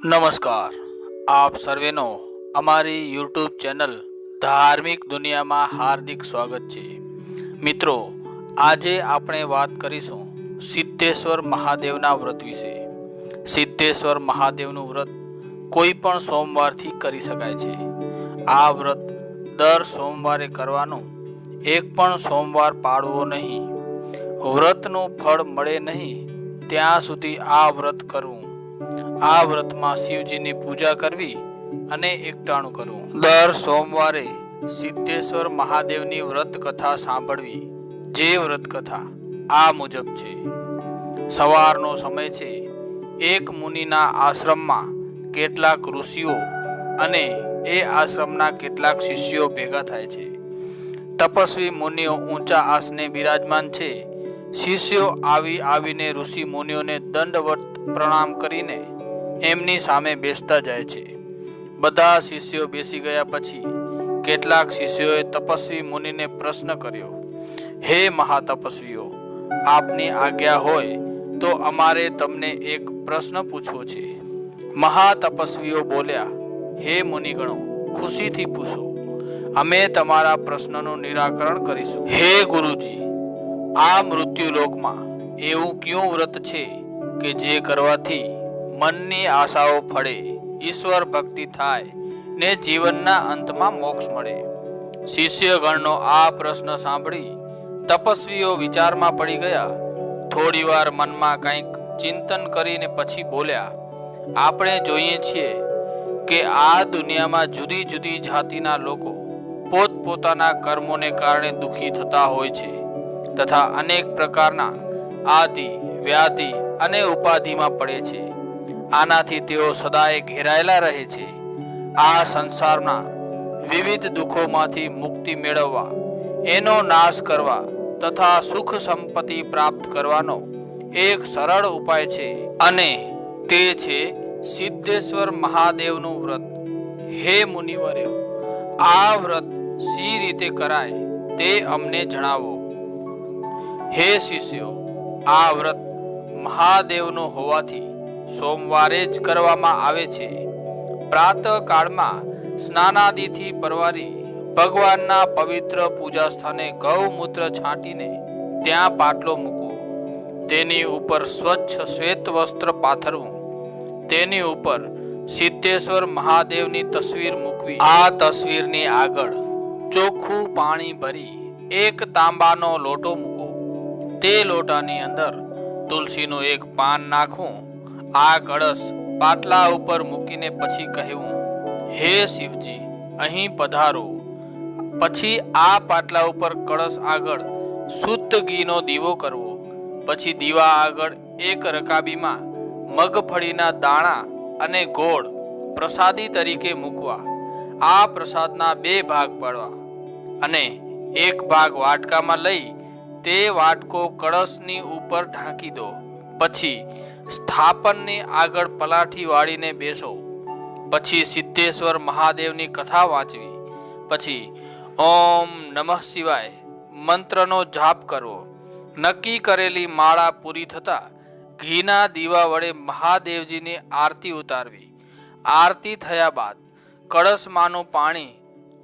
નમસ્કાર, આપ સર્વેનો અમારી યુટ્યુબ ચેનલ ધાર્મિક દુનિયામાં હાર્દિક સ્વાગત છે. મિત્રો, આજે આપણે વાત કરીશું સિદ્ધેશ્વર મહાદેવના વ્રત વિશે. સિદ્ધેશ્વર મહાદેવનું વ્રત કોઈ પણ સોમવારથી કરી શકાય છે. આ વ્રત દર સોમવારે કરવાનું, એક પણ સોમવાર પાળવો નહીં. વ્રતનું ફળ મળે નહીં ત્યાં સુધી આ વ્રત કરવું. આ વ્રતમાં શિવજીની પૂજા કરવી અને એકટાણું કરવું. દર સોમવારે સિદ્ધેશ્વર મહાદેવની વ્રત કથા સાંભળવી. જે વ્રત કથા આ મુજબ છે. સવારનો સમય છે. એક મુનિના આશ્રમમાં કેટલાક ઋષિઓ અને એ આશ્રમના કેટલાક શિષ્યો ભેગા થાય છે. તપસ્વી મુનિઓ ઊંચા આસને બિરાજમાન છે. શિષ્યો આવીને ઋષિ મુનિઓને દંડવત પ્રણામ કરીને એમની સામે બેસતા જાય છે. બધા શિષ્યો બેસી ગયા પછી કેટલાક શિષ્યોએ તપસ્વી મુનિને પ્રશ્ન કર્યો, હે મહાતપસ્વીઓ, આપની આજ્ઞા હોય તો અમારે તમને એક પ્રશ્ન પૂછવો છે. મહાતપસ્વીઓ બોલ્યા, હે મુનિગણો, ખુશીથી પૂછો, અમે તમારા પ્રશ્નનું નિરાકરણ કરીશું. હે ગુરુજી, આ મૃત્યુલોકમાં એવું કયું વ્રત છે કે જે કરવાથી મનની આશાઓ ફળે, ઈશ્વર ભક્તિ થાય ને જીવનના અંતમાં મોક્ષ મળે? શિષ્યગણનો આ પ્રશ્ન સાંભળી તપસ્વીઓ વિચારમાં પડી ગયા. થોડી વાર મનમાં કંઈક ચિંતન કરીને પછી બોલ્યા, આપણે જોઈએ છીએ કે આ દુનિયામાં જુદી જુદી જાતિના લોકો પોતપોતાના કર્મોને કારણે દુઃખી થતા હોય છે તથા અનેક પ્રકારના આદિ, વ્યાધિ અને ઉપાધિમાં પડે છે. આનાથી તેઓ સદાય ઘેરાયેલા રહે છે. આ સંસારના વિવિધ દુઃખોમાંથી મુક્તિ મેળવવા, એનો નાશ કરવા તથા સુખ સંપત્તિ પ્રાપ્ત કરવાનો એક સરળ ઉપાય છે અને તે છે સિદ્ધેશ્વર મહાદેવનું વ્રત. હે મુનિવર્યો, આ વ્રત સી રીતે કરાય તે અમને જણાવો. હે શિષ્યો, આ વ્રત મહાદેવનું હોવાથી સોમવારે જ કરવામાં આવે છે. પ્રાતઃ કાળમાં સ્નાનાદિથી પરવારી ભગવાનના પવિત્ર પૂજા સ્થાને ગૌમૂત્ર છાંટીને ત્યાં પાટલો મૂકવો. તેની ઉપર સ્વચ્છ શ્વેત વસ્ત્ર પાથરવું. તેની ઉપર સિદ્ધેશ્વર મહાદેવની તસવીર મૂકવી. આ તસવીરની આગળ ચોખ્ખું પાણી ભરી એક તાંબાનો લોટો મૂકો. તે લોટાની અંદર તુલસીનું એક પાન નાખવું. આ કળશ પાટલા ઉપર મૂકીને પછી કહેવું, હે શિવજી, અહીં પધારો. પછી આ પાટલા ઉપર કળશ આગળ શુદ્ધ ઘીનો દીવો કરવો. પછી દીવા આગળ એક રકાબીમાં મગફળીના દાણા અને ગોળ પ્રસાદી તરીકે મૂકવા. આ પ્રસાદના 2 ભાગ પાડવા અને એક ભાગ વાટકામાં લઈ તે વાટકો કળશની ઉપર ઢાંકી દો. પછી સ્થાપનની આગળ પલાઠી વાળીને બેસો. પછી સિદ્ધેશ્વર મહાદેવની કથા વાંચવી. પછી ઓમ નમઃ શિવાય મંત્રનો જાપ કરવો. નક્કી કરેલી માળા પૂરી થતા ઘીના દીવા વડે મહાદેવજીની આરતી ઉતારવી. આરતી થયા બાદ કળશમાંનું પાણી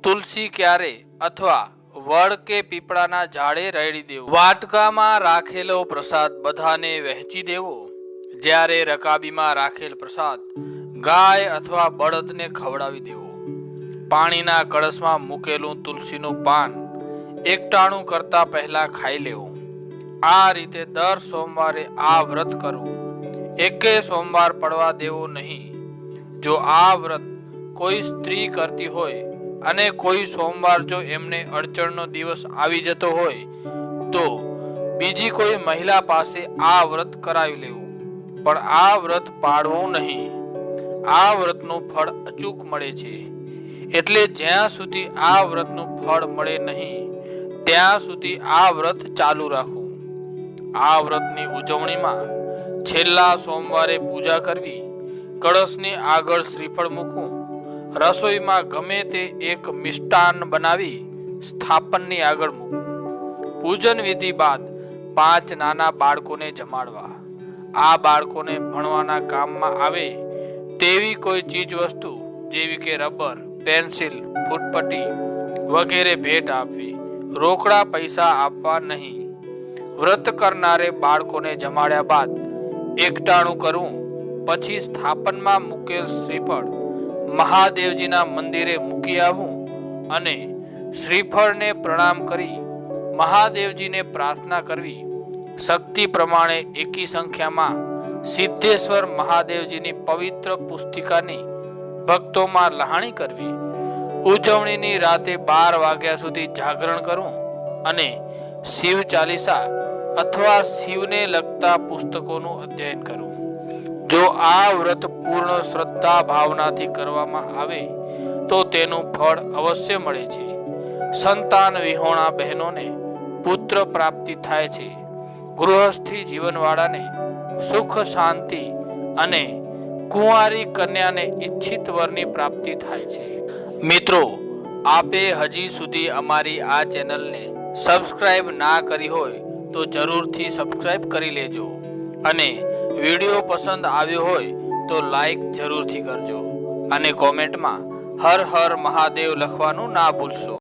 તુલસી ક્યારે અથવા વડ કે પીપળાના ઝાડે રેડી દેવું. વાટકામાં રાખેલો પ્રસાદ બધાને વહેંચી દેવો. જ્યારે રકાબીમાં રાખેલ પ્રસાદ ગાય અથવા બળદને ખવડાવી દેવો. પાણીના કળશમાં મૂકેલું તુલસીનું પાન એકટાણું કરતા પહેલા ખાઈ લેવું. આ રીતે દર સોમવારે આ વ્રત કરવું. એકે સોમવાર પડવા દેવો નહીં. જો આ વ્રત કોઈ સ્ત્રી કરતી હોય અને કોઈ સોમવાર જો એમને અડચણનો દિવસ આવી જતો હોય તો બીજી કોઈ મહિલા પાસે આ વ્રત કરાવી લેવું. પણ આ વ્રત પાળવું નહીં. આ વ્રતનું ફળ અચૂક મળે છે. એટલે જ્યાં સુધી આ વ્રતનું ફળ મળે નહીં ત્યાં સુધી આ વ્રત ચાલુ રાખવું. આ વ્રતની ઉજવણીમાં છેલ્લા સોમવારે પૂજા કરવી. કળશની આગળ શ્રીફળ મૂકવું. રસોઈમાં ગમે તે એક મિષ્ટાન બનાવી સ્થાપનની આગળ મૂકવું. પૂજન વિધિ બાદ 5 નાના બાળકોને જમાડવા. આ બાળકોને ભણવાના કામમાં આવે તેવી કોઈ ચીજ વસ્તુ જેવી કે રબર, પેન્સિલ, ફૂટપટ્ટી વગેરે ભેટ આપવી. રોકડા પૈસા આપવા નહીં. વ્રત કરનારે બાળકોને જમાડ્યા બાદ એકટાણું કરવું. પછી સ્થાપનમાં મૂકેલ શ્રીફળ મહાદેવજીના મંદિરે મૂકી આવવું અને શ્રીફળને પ્રણામ કરી મહાદેવજીને પ્રાર્થના કરવી. શક્તિ પ્રમાણે એકી સંખ્યામાં સિદ્ધેશ્વર મહાદેવજીની પવિત્ર પુસ્તિકાની ભક્તોમાં લહાણી કરવી. ઉજવણીની રાતે 12 વાગ્યા સુધી જાગરણ કરવું અને શિવ ચાલીસા અથવા શિવને લગતા પુસ્તકોનું અધ્યયન કરવું. જો આ વ્રત પૂર્ણ શ્રદ્ધા ભાવનાથી કરવામાં આવે તો તેનું ફળ અવશ્ય મળે છે. સંતાન વિહોણા બહેનોને પુત્ર પ્રાપ્તિ થાય છે. ગૃહસ્થી જીવનવાળાને સુખ શાંતિ અને કુંવારી કન્યાને ઈચ્છિત વરની પ્રાપ્તિ થાય છે. મિત્રો, આપે હજી સુધી અમારી આ ચેનલને સબસ્ક્રાઇબ ના કરી હોય તો જરૂરથી સબસ્ક્રાઇબ કરી લેજો અને વિડીયો પસંદ આવ્યો હોય તો લાઈક જરૂરથી કરજો અને કોમેન્ટમાં હર હર મહાદેવ લખવાનું ના ભૂલશો.